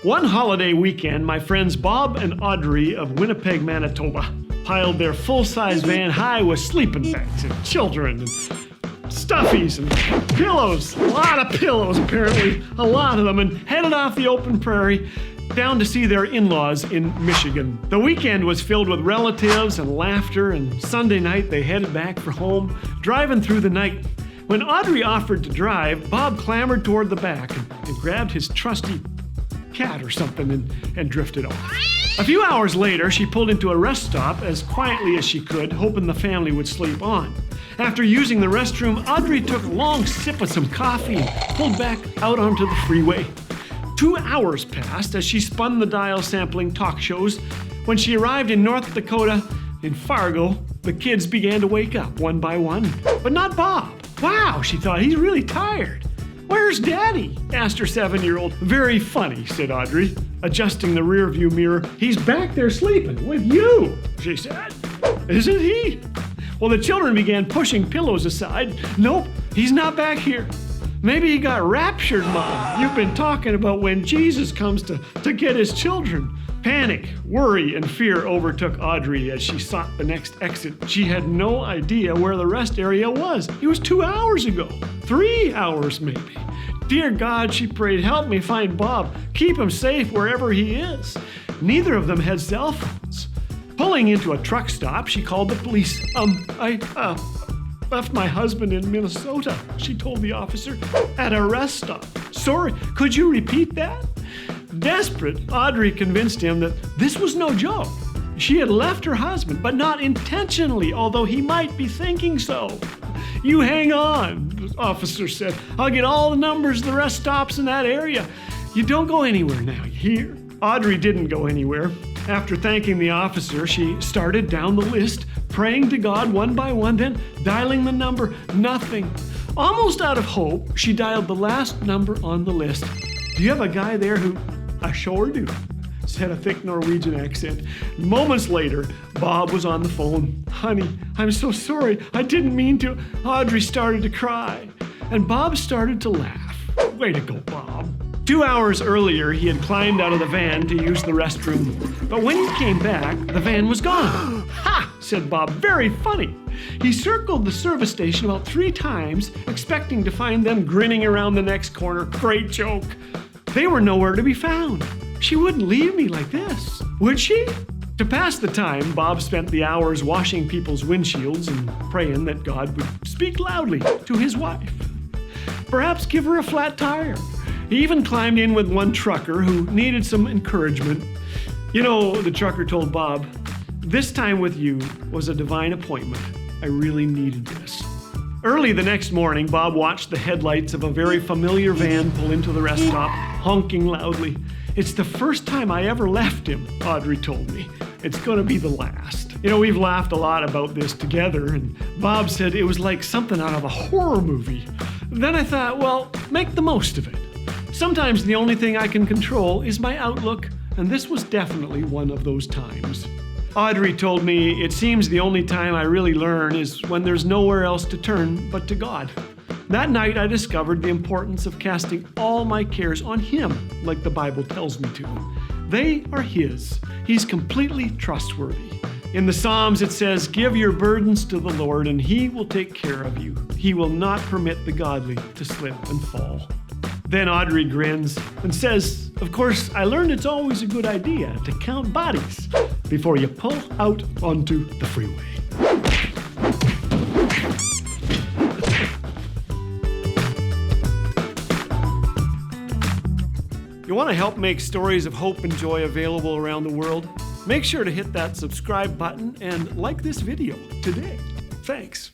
One holiday weekend, my friends Bob and Audrey of Winnipeg, Manitoba, piled their full-size van high with sleeping bags and children and stuffies and pillows. A lot of pillows, apparently, a lot of them, and headed off the open prairie down to see their in-laws in Michigan. The weekend was filled with relatives and laughter, and Sunday night they headed back for home, driving through the night. When Audrey offered to drive, Bob clambered toward the back and grabbed his trusty cat or something and drifted off. A few hours later, she pulled into a rest stop as quietly as she could, hoping the family would sleep on. After using the restroom, Audrey took a long sip of some coffee and pulled back out onto the freeway. 2 hours passed as she spun the dial sampling talk shows. When she arrived in North Dakota, in Fargo, the kids began to wake up one by one, but not Bob. Wow, she thought, he's really tired. Where's Daddy? Asked her 7-year-old. Very funny, said Audrey, adjusting the rearview mirror. He's back there sleeping with you, she said. Isn't he? Well, the children began pushing pillows aside. Nope, he's not back here. Maybe he got raptured, Mom. You've been talking about when Jesus comes to get his children. Panic, worry, and fear overtook Audrey as she sought the next exit. She had no idea where the rest area was. It was 2 hours ago. 3 hours, maybe. Dear God, she prayed, help me find Bob. Keep him safe wherever he is. Neither of them had cell phones. Pulling into a truck stop, she called the police. I left my husband in Minnesota, she told the officer, at a rest stop. Sorry, could you repeat that? Desperate, Audrey convinced him that this was no joke. She had left her husband, but not intentionally, although he might be thinking so. You hang on, the officer said. I'll get all the numbers of the rest stops in that area. You don't go anywhere now, you hear? Audrey didn't go anywhere. After thanking the officer, she started down the list, praying to God one by one, then dialing the number. Nothing. Almost out of hope, she dialed the last number on the list. Do you have a guy there who... I sure do, said a thick Norwegian accent. Moments later, Bob was on the phone. Honey, I'm so sorry. I didn't mean to. Audrey started to cry, and Bob started to laugh. Way to go, Bob. 2 hours earlier, he had climbed out of the van to use the restroom. But when he came back, the van was gone. Ha, said Bob, very funny. He circled the service station about 3 times, expecting to find them grinning around the next corner. Great joke. They were nowhere to be found. She wouldn't leave me like this, would she? To pass the time, Bob spent the hours washing people's windshields and praying that God would speak loudly to his wife. Perhaps give her a flat tire. He even climbed in with one trucker who needed some encouragement. You know, the trucker told Bob, this time with you was a divine appointment. I really needed this. Early the next morning, Bob watched the headlights of a very familiar van pull into the rest stop, honking loudly. It's the first time I ever left him, Audrey told me. It's gonna be the last. You know, we've laughed a lot about this together, and Bob said it was like something out of a horror movie. Then I thought, well, make the most of it. Sometimes the only thing I can control is my outlook, and this was definitely one of those times. Audrey told me it seems the only time I really learn is when there's nowhere else to turn but to God. That night I discovered the importance of casting all my cares on Him, like the Bible tells me to. They are His. He's completely trustworthy. In the Psalms it says, give your burdens to the Lord and He will take care of you. He will not permit the godly to slip and fall. Then Audrey grins and says, of course, I learned it's always a good idea to count bodies before you pull out onto the freeway. You want to help make stories of hope and joy available around the world? Make sure to hit that subscribe button and like this video today. Thanks.